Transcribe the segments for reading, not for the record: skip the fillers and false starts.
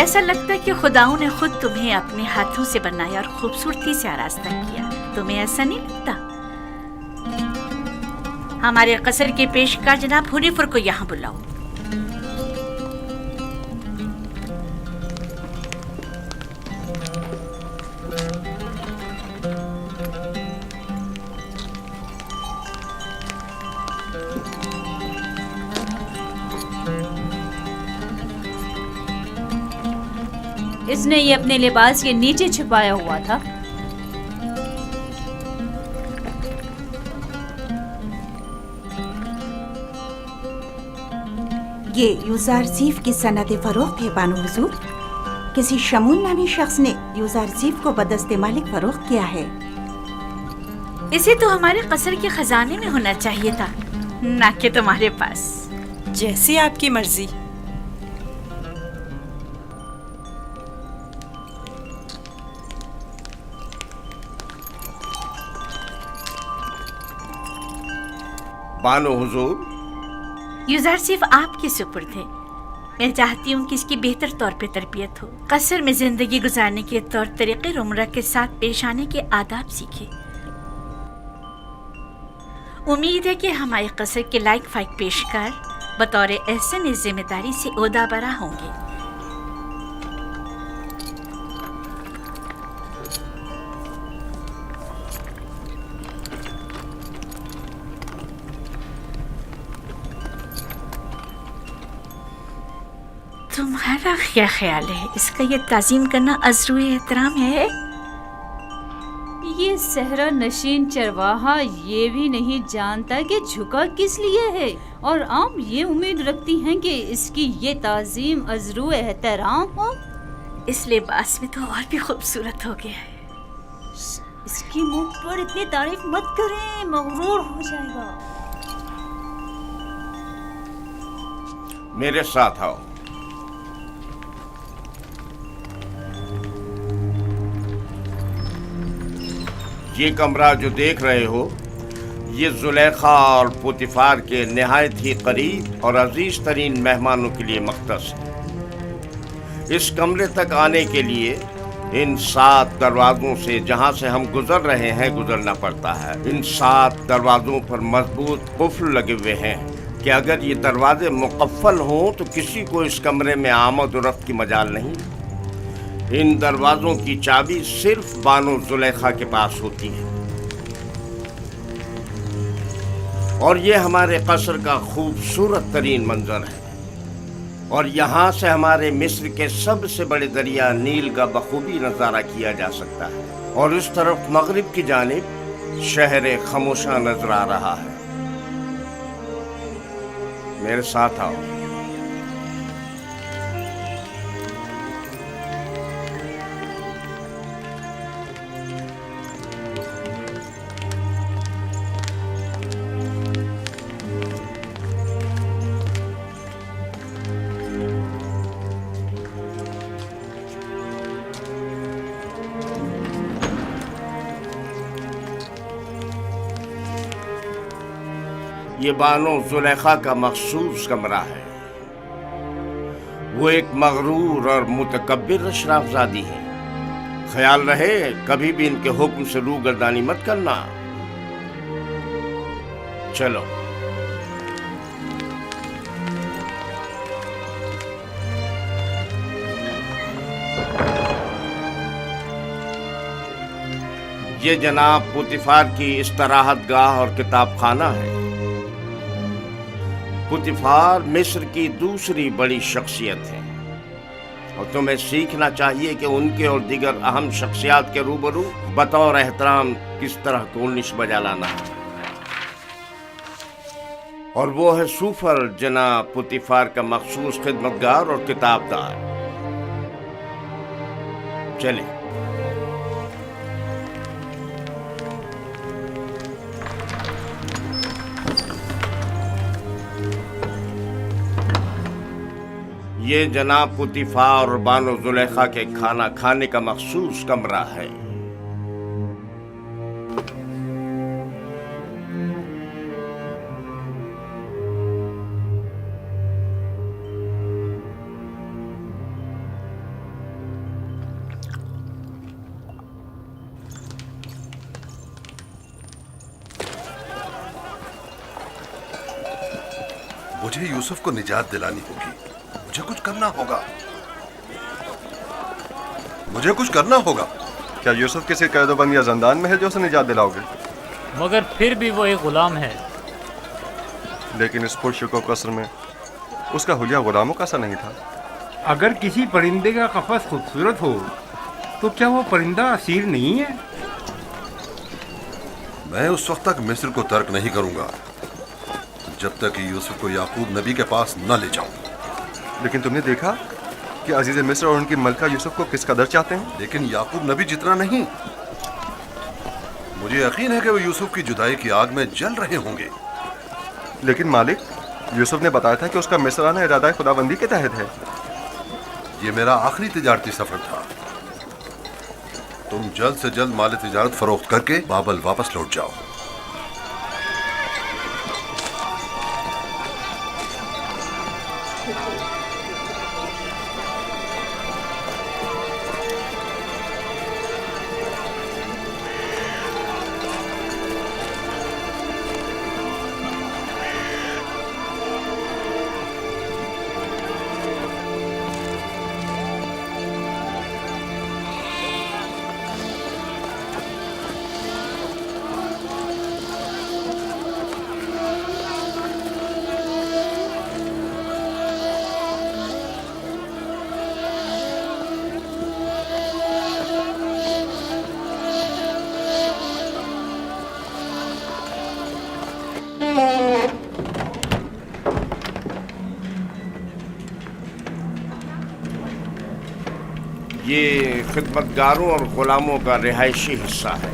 ऐसा लगता है कि खुदाओं ने खुद तुम्हें अपने हाथों से बनाया और खूबसूरती से आरास्ता किया। तुम्हें ऐसा नहीं लगता? हमारे कसर के पेशकार जनाब हुनीफर को यहाँ बुलाओ। इसने ये अपने लिबास के नीचे छुपाया हुआ था। ये यूज़ारज़ीफ की सनद फ़रोख्त है बानो हुज़ूर। किसी शमून नामी शख्स ने यूज़ारज़ीफ को बदस्ते मालिक फ़रोख्त किया है। इसे तो हमारे कसर के खजाने में होना चाहिए था, ना कि तुम्हारे पास। जैसी आपकी मर्जी। बानो हुजूर, यूज़ारज़ीफ आपके सुपुर्द है। मैं चाहती हूँ कि इसकी बेहतर तौर पे तरबियत हो, कसर में जिंदगी गुजारने के तौर तरीके उम्र के साथ पेश आने के आदाब सीखे। उम्मीद है कि हमारे कसर के लायक फाइक पेशकार बतौर एहसन इस जिम्मेदारी से ओहदा बरा होंगे। तुम्हारा क्या ख्याल है? इसका ये ताज़ीम करना अज़्रुए एहतराम है? ये सहरा नशीन चरवाहा ये भी नहीं जानता कि झुका किस लिए है, और आम ये उम्मीद रखती हैं कि इसकी ये ताज़ीम अज़्रुए एहतराम हो। इस लिबास में तो और भी खूबसूरत हो गया है। इसकी मुंह पर इतनी तारीफ मत करें, मगरूर हो जाएगा। मेरे साथ आओ। ये कमरा जो देख रहे हो, ये जुलेखा और पुतिफार के निहायत ही करीब और अजीज तरीन मेहमानों के लिए मख्तस है। इस कमरे तक आने के लिए इन 7 दरवाज़ों से जहाँ से हम गुजर रहे हैं गुजरना पड़ता है। इन 7 दरवाज़ों पर मजबूत कुफ्ल लगे हुए हैं कि अगर ये दरवाजे मुकफ्फल हों तो किसी को इस कमरे में आमद और रफ्त की मजाल नहीं। इन दरवाज़ों की चाबी सिर्फ बानो जुलेखा के पास होती है। और ये हमारे कसर का खूबसूरत तरीन मंजर है, और यहाँ से हमारे मिस्र के सबसे बड़े दरिया नील का बखूबी नज़ारा किया जा सकता है। और इस तरफ मगरिब की जानिब शहर खामोशा नजर आ रहा है। मेरे साथ आओ। ये बानो जुलेखा का मखसूस कमरा है। वो एक मगरूर और मुतकब्बिर अशराफजादी है। ख्याल रहे कभी भी इनके हुक्म से रूगर्दानी मत करना। चलो। ये जनाब पुतिफार की इस्तराहत गाह और किताब खाना है। पुतिफार मिस्र की दूसरी बड़ी शख्सियत है, और तुम्हें सीखना चाहिए कि उनके और दीगर अहम शख्सियात के रूबरू बतौर एहतराम किस तरह कोर्निश बजा लाना है। और वो है सूफर जनाब पुतिफार का मखसूस खिदमतगार और किताबदार। चले। ये जनाब पुतिफार और बानो जुलेखा के खाना खाने का मखसूस कमरा है। मुझे यूसुफ को निजात दिलानी होगी। मुझे कुछ करना होगा। मुझे कुछ करना होगा। क्या यूसुफ किसी कैदोबंद या जंदान में है जो उसे निजात दिलाओगे? मगर फिर भी वो एक गुलाम है। लेकिन इस पुरशुको कसर में उसका हुलिया गुलामों का सा नहीं था। अगर किसी परिंदे का कफस खूबसूरत हो तो क्या वो परिंदा असीर नहीं है? मैं उस वक्त तक मिस्र को तर्क नहीं करूंगा जब तक कि यूसुफ को याकूब नबी के पास न ले जाऊं। लेकिन तुमने देखा कि अजीज मिस्र और उनकी मलका यूसुफ को किस कदर चाहते हैं। लेकिन याकूब नबी जितना नहीं। मुझे यकीन है कि वो यूसुफ की जुदाई की आग में जल रहे होंगे। लेकिन मालिक, यूसुफ ने बताया था कि उसका मिस्र आना इरादा खुदाबंदी के तहत है। ये मेरा आखिरी तिजारती सफर था। तुम जल्द से जल्द माल तिजारत फरोख्त करके बाबल वापस लौट जाओ। ये खिदमतगारों और गुलामों का रिहायशी हिस्सा है।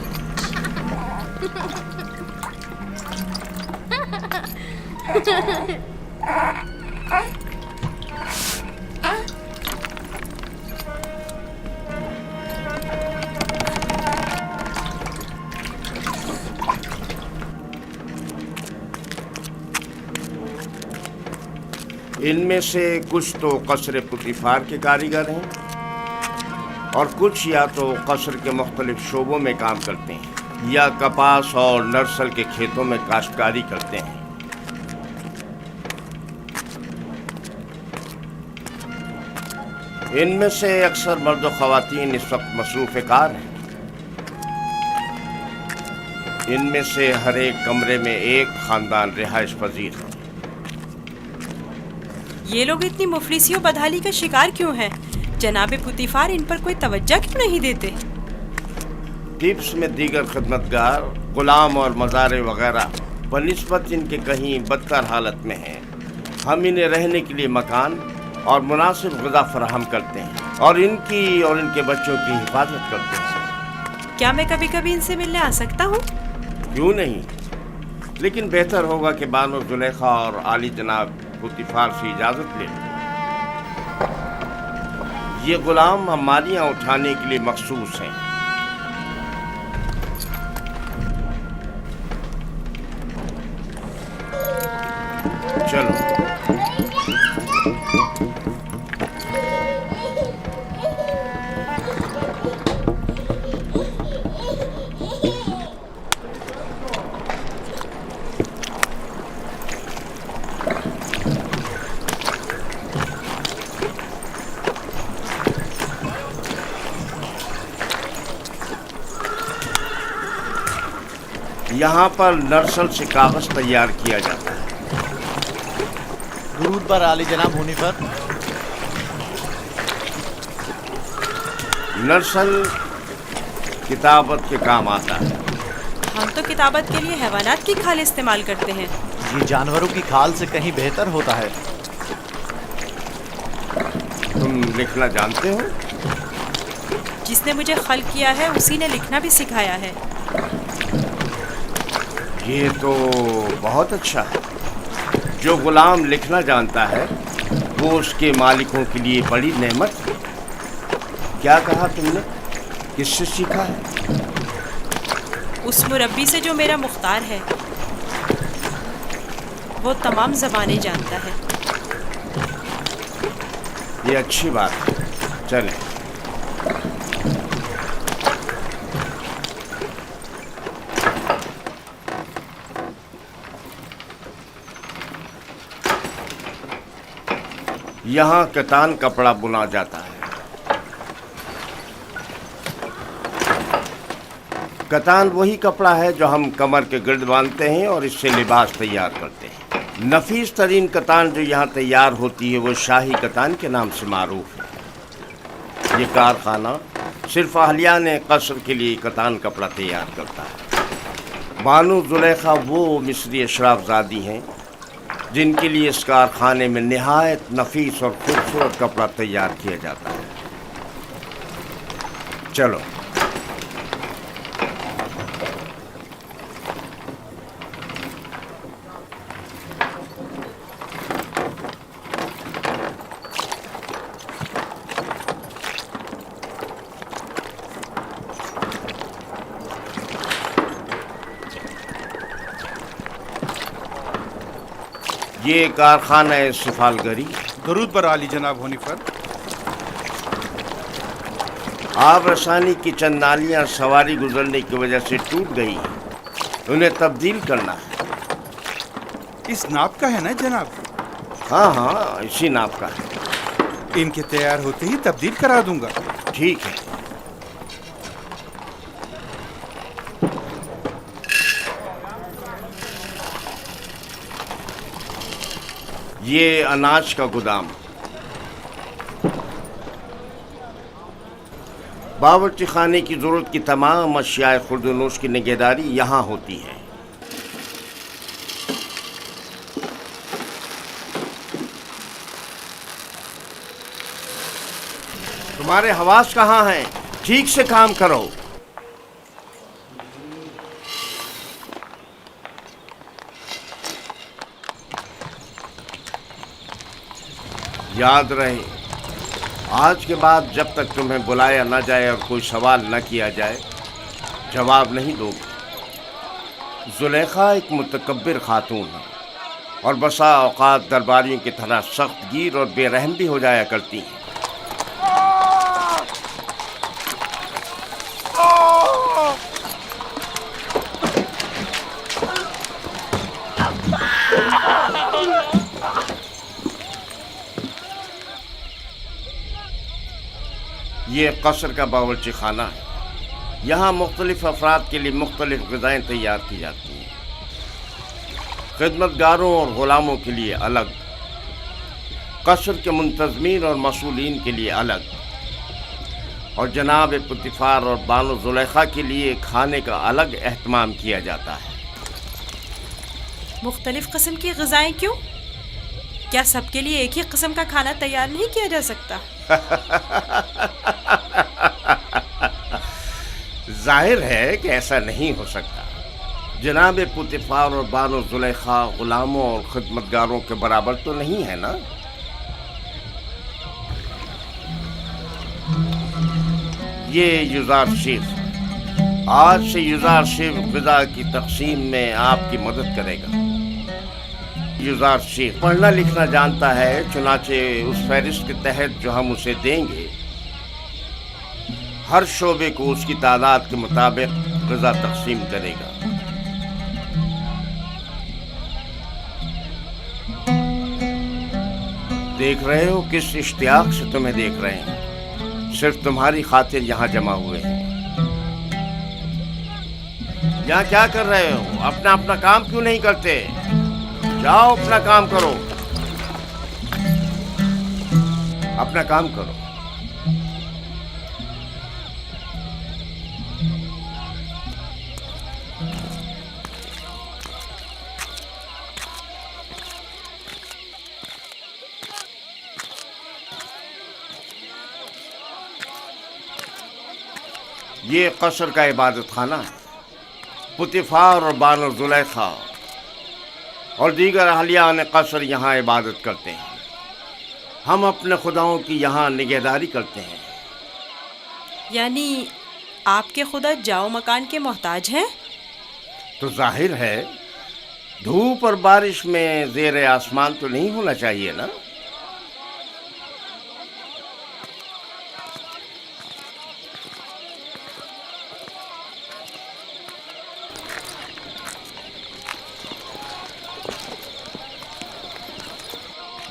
इनमें से कुछ तो कसर पुतिफार के कारीगर हैं और कुछ या तो कसर के मुख्तलिफ शोबों में काम करते हैं या कपास और नरसल के खेतों में काश्तकारी करते हैं। इनमें से अक्सर मर्द व ख़वातीन इस वक्त मसरूफ़ कार हैं। इनमें से हर एक कमरे में एक ख़ानदान रिहाइश पजीर है। ये लोग इतनी मुफलिसी और बदहाली का शिकार क्यों हैं? जनाबे पुतिफार इन पर कोई तवज्जो क्यों नहीं देते? टिप्स में दीगर खिदमतगार, गुलाम और मज़ारे वगैरह बनिस्बत इनके कहीं बदतर हालत में हैं। हम इन्हें रहने के लिए मकान और मुनासिब ग़िज़ा फराहम करते हैं और इनकी और इनके बच्चों की हिफाजत करते हैं। क्या मैं कभी कभी इनसे मिलने आ सकता हूँ? क्यों नहीं, लेकिन बेहतर होगा कि बानो जुलेखा और आली जनाब पुतिफार से इजाज़त ले लें। ये गुलाम हमारियाँ उठाने के लिए मखसूस हैं। चलो। यहाँ पर नरसल से कागज तैयार किया जाता है। दुरूद पर आली जनाब होने पर। नरसल किताबत के काम आता है। हम तो किताबत के लिए हैवानात की खाल इस्तेमाल करते हैं। ये जानवरों की खाल से कहीं बेहतर होता है। तुम लिखना जानते हो? जिसने मुझे खल किया है उसी ने लिखना भी सिखाया है। ये तो बहुत अच्छा है। जो गुलाम लिखना जानता है वो उसके मालिकों के लिए बड़ी नेमत है। क्या कहा तुमने? किससे सीखा है? उस मुरब्बी से जो मेरा मुख्तार है। वो तमाम ज़बानें जानता है। ये अच्छी बात है। चलें। यहाँ कतान कपड़ा बुना जाता है। कतान वही कपड़ा है जो हम कमर के गिर्द बांधते हैं और इससे लिबास तैयार करते हैं। नफीस तरीन कतान जो यहाँ तैयार होती है वो शाही कतान के नाम से मारूफ है। ये कारखाना सिर्फ अहलियान कसर के लिए कतान कपड़ा तैयार करता है। बानो जुलेखा वो मिस्री अशराफजादी हैं जिनके लिए इस कारखाने में निहायत नफीस और खूबसूरत कपड़ा तैयार किया जाता है। चलो ये कारखाना है सिफालगरी। दरूद बर आली जनाब हुनीफर। आब रसानी की चंद नालियाँ सवारी गुजरने की वजह से टूट गई हैं, उन्हें तब्दील करना है। इस नाप का है ना जनाब? हाँ हाँ, इसी नाप का है। इनके तैयार होते ही तब्दील करा दूंगा। ठीक है। ये अनाज का गोदाम। बावर्ची खाने की जरूरत की तमाम अशियाए खुर्दनोश की निगहदारी यहाँ होती है। तुम्हारे हवास कहाँ हैं? ठीक से काम करो। याद रहे, आज के बाद जब तक तुम्हें बुलाया न जाए और कोई सवाल न किया जाए, जवाब नहीं दोगे। जुलेखा एक मुतकब्बिर खातून है और बसा औकात दरबारियों की तरह सख्त गिर और बेरहम भी हो जाया करती हैं। ये कसर का बावर्ची खाना है। यहाँ मुख्तलिफ अफराद के लिए मुख्तलिफ ग़िज़ाएँ तैयार की जाती हैं। खिदमतगारों और ग़ुलामों के लिए अलग, कसर के मुंतज़मीन और मसूलीन के लिए अलग, और जनाब पुतिफ़ार और बानो ज़ुलेखा के लिए खाने का अलग एहतमाम किया जाता है। मुख्तलिफ किस्म की ग़िज़ाएँ क्यों? क्या सबके लिए एक ही किस्म का खाना तैयार नहीं किया जा सकता? जाहिर है कि ऐसा नहीं हो सकता। जनाब पुतिफ़ार और बानो ज़ुलेखा ग़ुलामों और खिदमतगारों के बराबर तो नहीं है ना? ये युज़ार शेख, आज से युज़ार शेख ग़िज़ा की तक़सीम में आपकी मदद करेगा। युज़ार शेख पढ़ना लिखना जानता है, चुनाचे उस फहरिस्त के तहत जो हम उसे देंगे, हर शोबे को उसकी तादाद के मुताबिक ग़िज़ा तक़सीम करेगा। देख रहे हो किस इश्तियाक से तुम्हें देख रहे हैं। सिर्फ तुम्हारी खातिर यहाँ जमा हुए हैं। यहाँ क्या कर रहे हो? अपना अपना काम क्यों नहीं करते? जाओ अपना काम करो, अपना काम करो। ये कसर का इबादत खाना है। पुतिफ़ार और बानो ज़ुलेखा और दीगर अहलियान कसर यहाँ इबादत करते हैं। हम अपने खुदाओं की यहाँ निगहदारी करते हैं। यानी आपके खुदा जाओ मकान के मोहताज हैं? तो जाहिर है धूप और बारिश में ज़ेर आसमान तो नहीं होना चाहिए ना?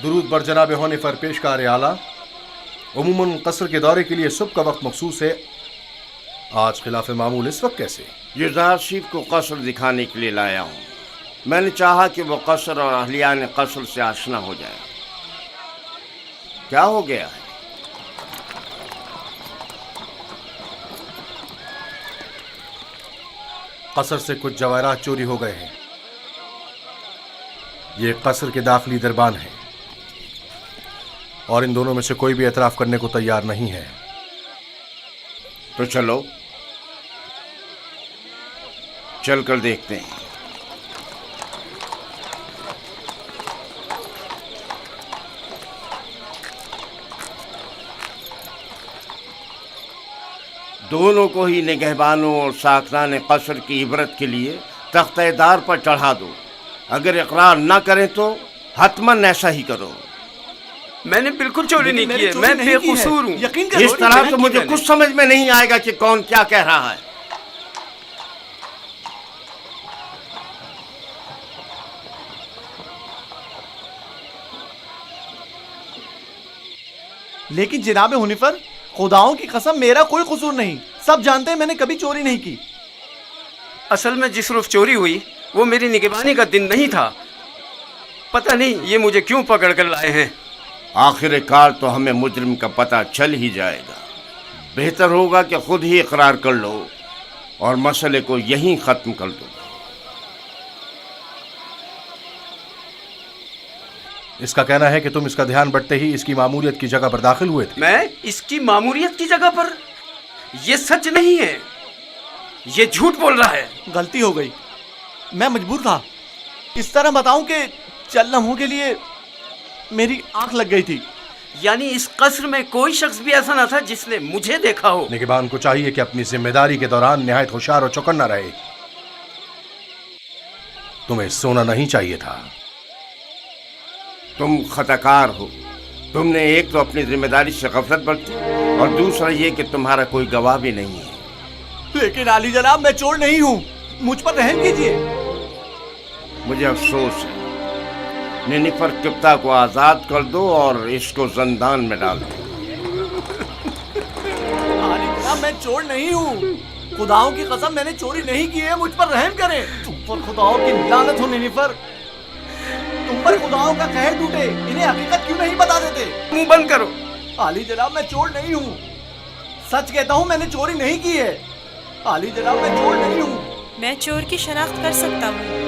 दुरूद बर जनाब होने पर पेशकार आला। उमूमन कसर के दौरे के लिए सुबह का वक्त मखसूस है, आज खिलाफ मामूल इस वक्त कैसे? युजारशिफ को कसर दिखाने के लिए लाया हूँ। मैंने चाहा कि वो कसर और अहलियान कसर से आशना हो जाए। क्या हो गया है? कसर से कुछ जवाहरात चोरी हो गए हैं। ये कसर के दाखिली दरबान है और इन दोनों में से कोई भी एतराफ करने को तैयार नहीं है। तो चलो चल कर देखते हैं। दोनों को ही निगहबानों और साकरान कसर की इबरत के लिए तख्तेदार पर चढ़ा दो। अगर इकरार न करें तो हतमन ऐसा ही करो। मैंने बिल्कुल चोरी नहीं की है, मैं बेकसूर हूँ। यकीन करो, इस तरह तो मुझे कुछ समझ में नहीं आएगा कि कौन क्या कह रहा है। लेकिन जनाब हुनीफर, खुदाओं की कसम मेरा कोई कसूर नहीं। सब जानते हैं मैंने कभी चोरी नहीं की। असल में जिस रोज चोरी हुई वो मेरी निगरानी का दिन नहीं था। पता नहीं ये मुझे क्यों पकड़ कर लाए हैं। आखिरकार तो हमें मुजरिम का पता चल ही जाएगा। बेहतर होगा कि खुद ही इकरार कर लो और मसले को यहीं खत्म कर दो। इसका कहना है कि तुम इसका ध्यान बटते ही इसकी मामूलियत की जगह पर दाखिल हुए थे। मैं इसकी मामूलियत की जगह पर? ये सच नहीं है, ये झूठ बोल रहा है। गलती हो गई, मैं मजबूर था। इस तरह बताऊं कि चंद लम्हों के लिए मेरी आंख लग गई थी। यानी इस कसर में कोई शख्स भी ऐसा न था जिसने मुझे देखा हो। निगहबान को चाहिए कि अपनी जिम्मेदारी के दौरान निहायत होशियार और चौकन्ना रहे। तुम्हें सोना नहीं चाहिए था। तुम खताकार हो। तुमने एक तो अपनी जिम्मेदारी से गफलत बरती और दूसरा ये कि तुम्हारा कोई गवाह भी नहीं है। लेकिन आली जनाब, मैं चोर नहीं हूँ, मुझ पर रहम कीजिए। मुझे अफसोस है। निनिफर किप्ता को आजाद कर दो और इसको जंदान में डाल दो। आली जनाब, मैं चोर नहीं हूँ। खुदाओं की कसम मैंने चोरी नहीं की है, मुझ पर रहम करें। तुम पर खुदाओं की लानत हो निनिफर। तुम पर खुदाओं का कहर टूटे, इन्हें हकीकत क्यों नहीं बता देते? मुंह बंद करो। आली जनाब, मैं चोर नहीं हूँ। सच कहता हूँ, मैंने चोरी नहीं की है। आली जनाब, मैं चोर नहीं हूँ। मैं चोर की शनाख्त कर सकता हूँ।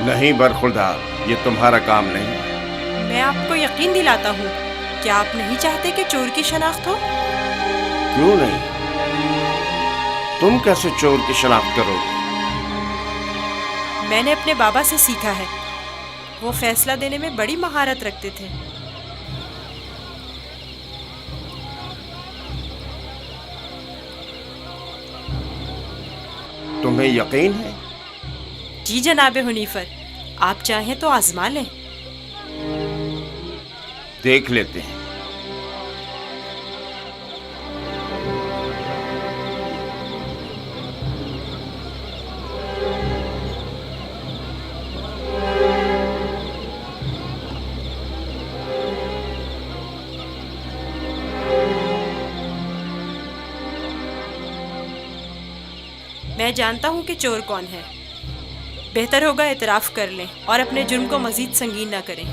नहीं बरखुरदार, ये तुम्हारा काम नहीं। मैं आपको यकीन दिलाता हूँ। क्या आप नहीं चाहते कि चोर की शनाख्त हो? क्यों नहीं? तुम कैसे चोर की शनाख्त करोगे? मैंने अपने बाबा से सीखा है। वो फैसला देने में बड़ी महारत रखते थे। तुम्हें यकीन है? जी जनाब हुनीफर, आप चाहें तो आजमा लें। देख लेते हैं। मैं जानता हूँ कि चोर कौन है। बेहतर होगा एतराफ़ कर लें और अपने जुर्म को मजीद संगीन न करें।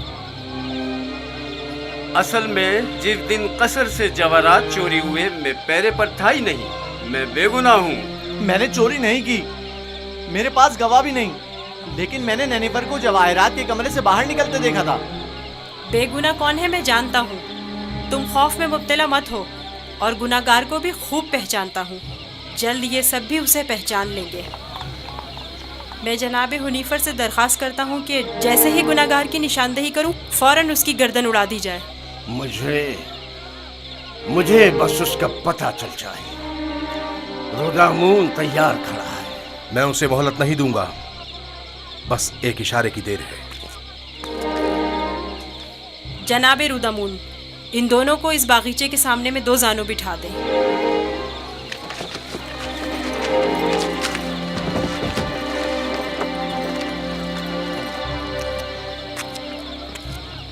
असल में जिस दिन कसर से जवाहरात चोरी हुए मैं पैरे पर था ही नहीं। मैं बेगुनाह हूँ। मैंने चोरी नहीं की, मेरे पास गवाह भी नहीं। लेकिन मैंने नैनीफर को जवाहरात के कमरे से बाहर निकलते देखा था। बेगुनाह कौन है मैं जानता हूँ। तुम खौफ में मुब्तला मत हो और गुनाहगार को भी खूब पहचानता हूँ। जल्द ये सब भी उसे पहचान लेंगे। मैं जनाब हुनीफर से दरख्वास्त करता हूँ कि जैसे ही गुनाहगार की निशानदेही करूँ फौरन उसकी गर्दन उड़ा दी जाए। मुझे बस उसका पता चल जाए। रुदामून तैयार खड़ा है। मैं उसे मोहलत नहीं दूंगा, बस एक इशारे की देर है। जनाब रुदामून, इन दोनों को इस बागीचे के सामने में 2 जानों बिठा दें।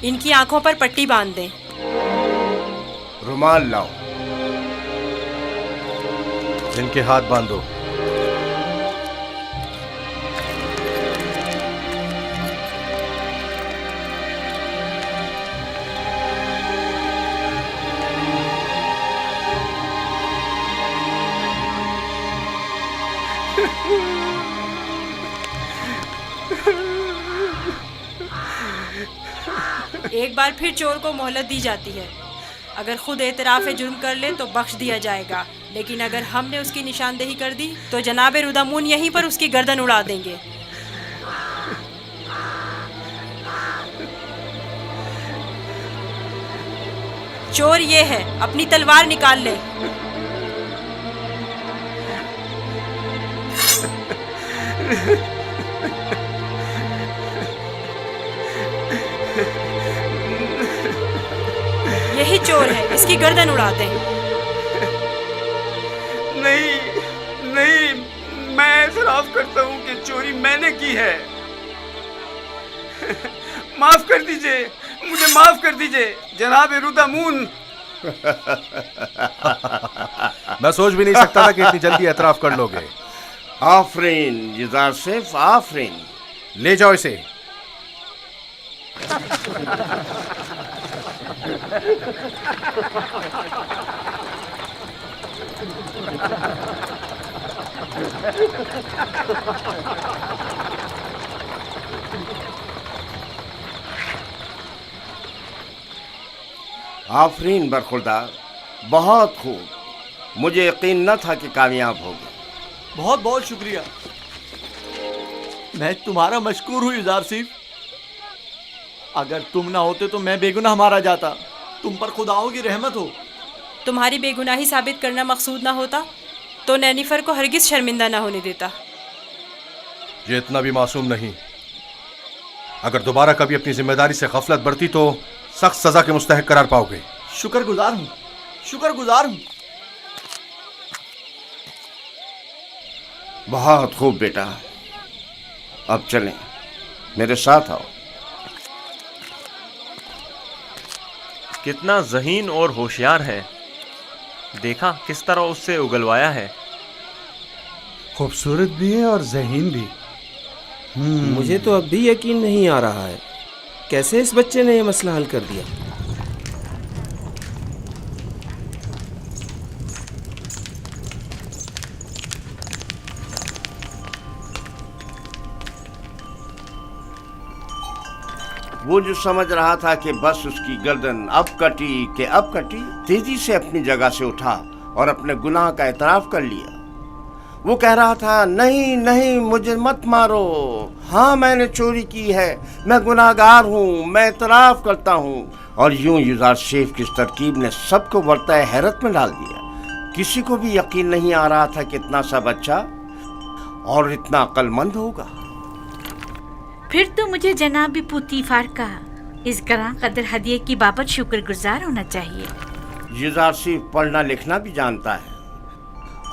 इनकी आंखों पर पट्टी बांध दें। रुमाल लाओ। इनके हाथ बांधो। एक बार फिर चोर को मोहलत दी जाती है। अगर खुद एतराफ़ जुर्म कर ले तो बख्श दिया जाएगा, लेकिन अगर हमने उसकी निशानदेही कर दी तो जनाब रुदामून यहीं पर उसकी गर्दन उड़ा देंगे। चोर ये है, अपनी तलवार निकाल ले। यही चोर है, इसकी गर्दन उड़ा दें। नहीं नहीं, मैं एतराफ़ करता हूँ कि चोरी मैंने की है। माफ कर दीजिए, मुझे माफ कर दीजिए जनाब रुदामून। मैं सोच भी नहीं सकता था कि इतनी जल्दी एतराफ़ कर लोगे। आफरीन युज़ार सेफ, आफरीन। ले जाओ इसे। आफरीन बरखुरदार, बहुत खूब। मुझे यकीन न था कि कामयाब होगे। बहुत बहुत शुक्रिया। मैं तुम्हारा मशकूर हूँ युज़ार सिफ। अगर तुम ना होते तो मैं बेगुनाह मारा जाता। तुम पर खुदाओं की रहमत हो। तुम्हारी बेगुनाही साबित करना मकसूद ना होता तो नैनीफर को हरगिज शर्मिंदा ना होने देता। ये इतना भी मासूम नहीं। अगर दोबारा कभी अपनी जिम्मेदारी से गफलत बरती तो सख्त सजा के मुस्तहक करार पाओगे। शुक्रगुजार हूँ, शुक्रगुजार हूँ। बहुत खूब बेटा, अब चलें, मेरे साथ आओ। कितना ज़हीन और होशियार है। देखा किस तरह उससे उगलवाया है। खूबसूरत भी है और ज़हीन भी। मुझे तो अब भी यकीन नहीं आ रहा है, कैसे इस बच्चे ने यह मसला हल कर दिया। वो जो समझ रहा था कि बस उसकी गर्दन अब कटी कि अब कटी, तेजी से अपनी जगह से उठा और अपने गुनाह का एतराफ कर लिया। वो कह रहा था, नहीं नहीं, मुझे मत मारो। हाँ, मैंने चोरी की है, मैं गुनाहगार हूँ, मैं एतराफ करता हूँ। और यूं युज़ार सेफ की इस तरकीब ने सबको बरताए हैरत में डाल दिया। किसी को भी यकीन नहीं आ रहा था कि इतना सा बच्चा और इतना अक्लमंद होगा। फिर तो मुझे जनाब पुतीफार का इस गरां कदर हदिये की बाबत शुक्रगुजार होना चाहिए। युज़ार सेफ पढ़ना लिखना भी जानता है।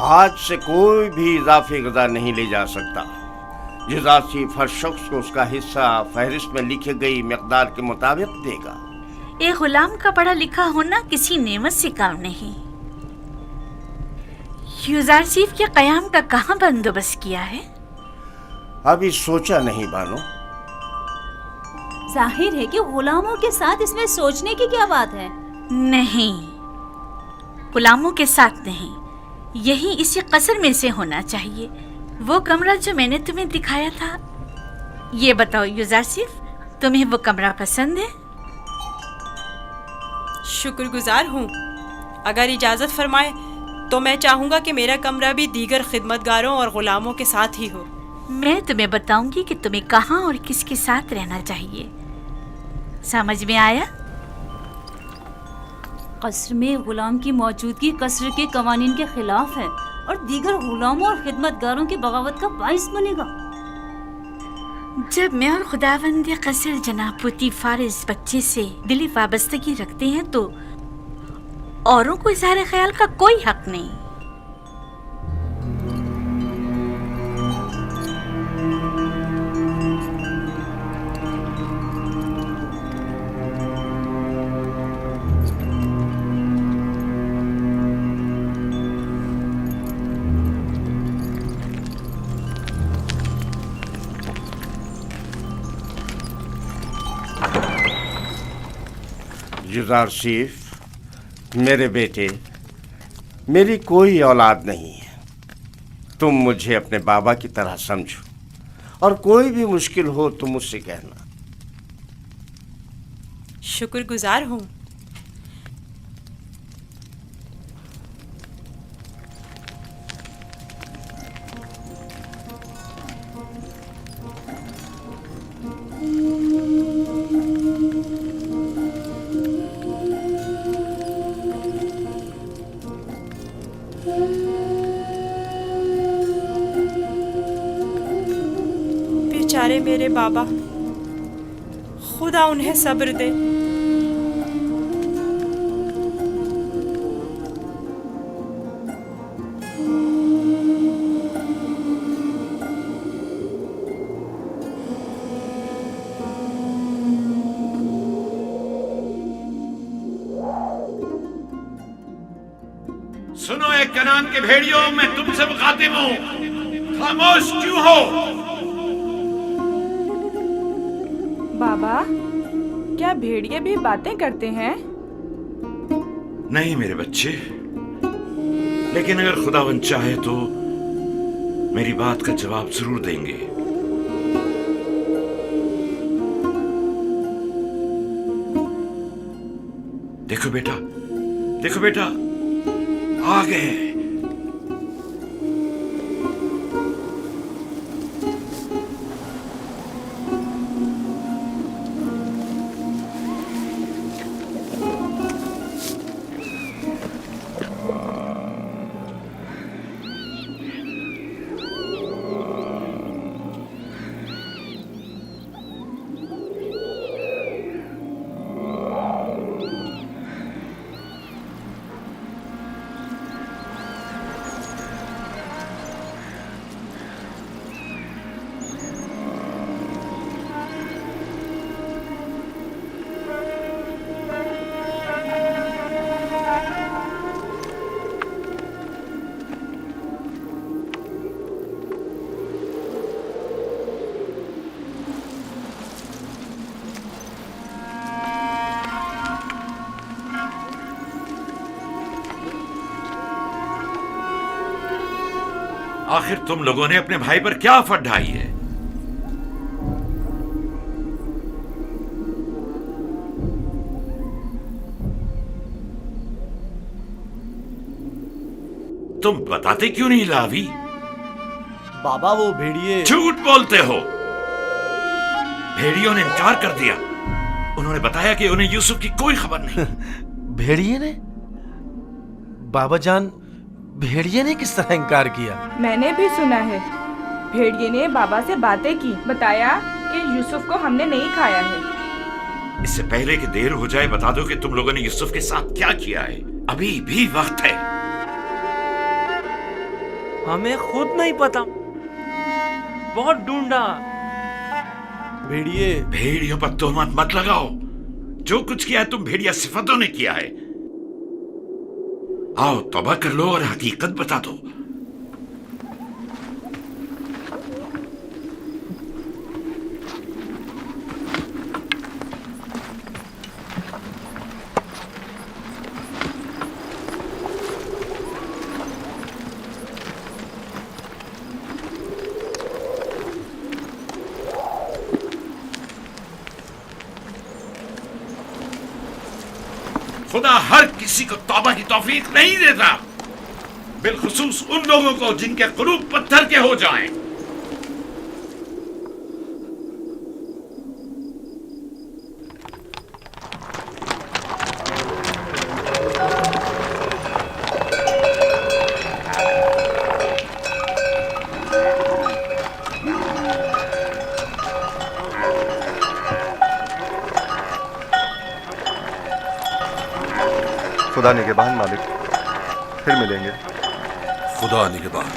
आज से कोई भी इजाफी गज़ा नहीं ले जा सकता। युज़ार सेफ हर शख्स को उसका हिस्सा फहरिस्त में लिखी गई मिक़दार के मुताबिक देगा। एक गुलाम का पढ़ा लिखा होना किसी नेमत से काम नहीं। युज़ार सेफ के क़याम का कहाँ बंदोबस्त किया है? अभी सोचा नहीं बानो। जाहिर है कि गुलामों के साथ इसमें सोचने की क्या बात है। नहीं, गुलामों के साथ नहीं, यही इसी कसर में से होना चाहिए। वो कमरा जो मैंने तुम्हें दिखाया था। ये बताओ युज़ार सेफ, तुम्हें वो कमरा पसंद है? शुक्रगुजार हूँ। अगर इजाज़त फरमाए तो मैं चाहूँगा कि मेरा कमरा भी दीगर खिदमतगारों और गुलामों के साथ ही हो। मैं तुम्हें बताऊंगी कि तुम्हें कहाँ और किसके साथ रहना चाहिए। समझ में आया? कसर में गुलाम की मौजूदगी कसर के कवानीन के खिलाफ है और दीगर गुलामों और खिदमतगारों की बगावत का बाइस बनेगा। जब मैं और खुदावंद कसर जनाब पुतीफार इस बच्चे से दिली वाबस्तगी रखते हैं तो औरों को इज़हार ख्याल का कोई हक नहीं। युजारसीफ, मेरे बेटे, मेरी कोई औलाद नहीं है। तुम मुझे अपने बाबा की तरह समझो और कोई भी मुश्किल हो तो मुझसे कहना। शुक्रगुजार हूँ। बेचारे मेरे बाबा, खुदा उन्हें सब्र दे। सुनो एक कनान के भेड़ियों, मैं तुमसे मुखातिब हूं, खामोश क्यों हो? बाबा, क्या भेड़िए भी बातें करते हैं? नहीं मेरे बच्चे, लेकिन अगर खुदावंद चाहे तो मेरी बात का जवाब जरूर देंगे। देखो बेटा, देखो बेटा, आ गए। आखिर तुम लोगों ने अपने भाई पर क्या आफत ढाई है? तुम बताते क्यों नहीं लावी? बाबा वो भेड़िए। झूठ बोलते हो। भेड़ियों ने इनकार कर दिया। उन्होंने बताया कि उन्हें यूसुफ की कोई खबर नहीं। भेड़िए ने? बाबा जान, भेड़िए ने किस तरह इनकार किया? मैंने भी सुना है। भेड़िए ने बाबा से बातें की, बताया कि यूसुफ को हमने नहीं खाया है। इससे पहले कि देर हो जाए बता दो कि तुम लोगों ने यूसुफ के साथ क्या किया है। अभी भी वक्त है। हमें खुद नहीं पता, बहुत ढूंढा। भेड़िए, भेड़ियों पर तोहमत मत लगाओ। जो कुछ किया है तुम भेड़िया सिफतों ने किया है। आओ तौबा कर लो और हकीकत बता दो। खुदा हर किसी को तौबा की तौफीक नहीं देता, बिलखुसूस उन लोगों को जिनके कुलूब पत्थर के हो जाएं। खुदा निगहबान मालिक, फिर मिलेंगे। खुदा निगहबान।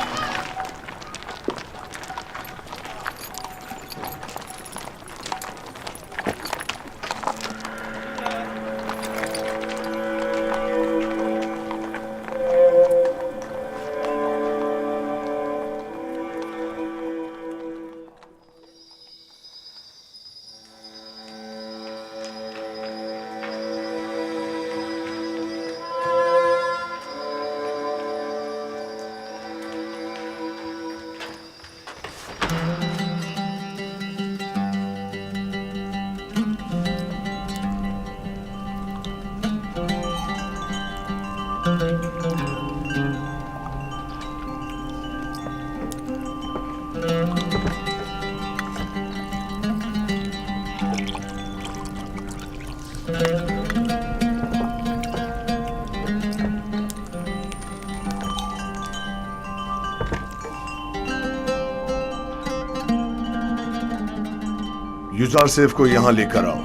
युजार सेफ को यहाँ लेकर आओ।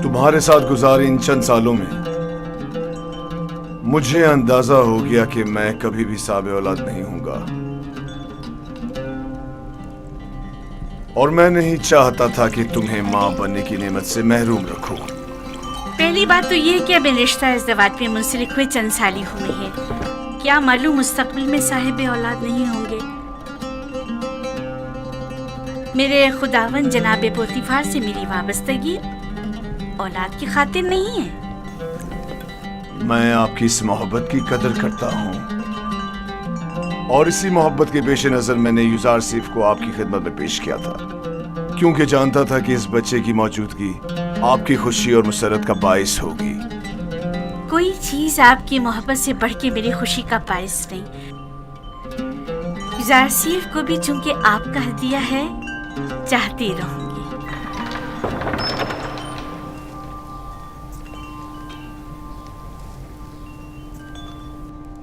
तुम्हारे साथ गुजारे इन चंद सालों में मुझे अंदाजा हो गया कि मैं कभी भी साबे औलाद नहीं हूंगा, और मैं नहीं चाहता था कि तुम्हें मां बनने की नेमत से महरूम रखूं। पहली बात तो ये है कि अब रिश्ता इज़्दिवाज में मुंसलिक हुए चंद साल ही हुए हैं, क्या मालूम मुस्तकबिल में साहिब औलाद नहीं होंगे। मेरे खुदावन जनाब पोतीफार से मेरी वाबस्तगी औलाद की खातिर नहीं है। मैं आपकी इस मोहब्बत की कदर करता हूँ, और इसी मोहब्बत के पेश नजर मैंने युजार सेफ को आपकी खिदमत में पेश किया था, क्योंकि जानता था कि इस बच्चे की मौजूदगी आपकी खुशी और मुसरत का बाइस होगी। कोई चीज आपकी मोहब्बत से बढ़ के मेरी खुशी का बाइस नहीं। युजार सेफ को भी चूंकि आपका हदिया है, चाहती रहूंगी।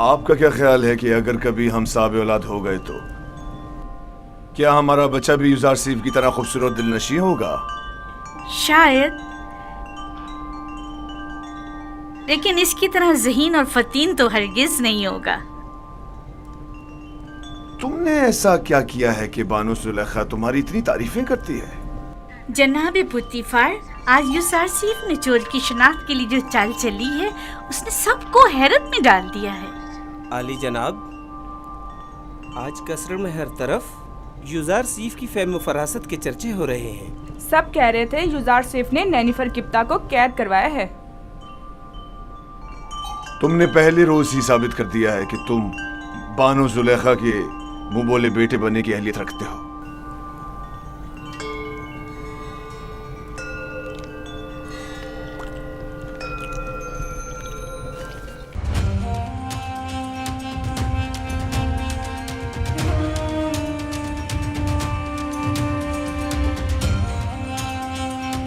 आपका क्या ख्याल है कि अगर कभी हम साबे औलाद हो गए तो क्या हमारा बच्चा भी युजार सेफ की तरह खूबसूरत दिलनशी होगा? शायद, लेकिन इसकी तरह ज़हीन और फतीन तो हरगिज नहीं होगा। तुमने ऐसा क्या किया है कि बानो जुलेखा तुम्हारी इतनी तारीफें करती है? जनाब पुतीफार, आज युजार सेफ ने चोर की शनाख्त के लिए जो चाल चली है, उसने सबको हैरत में डाल दिया है। आली जनाब, आज कसर में हर तरफ युजार सेफ की फेम व फरासत के चर्चे हो रहे हैं। सब कह रहे थे युजार सेफ ने नैनीफर किप्ता को कैद करवाया है। तुमने पहले रोज ही साबित कर दिया है कि तुम बानो जुलेखा के मुंह बोले बेटे बनने की अहलियत रखते हो।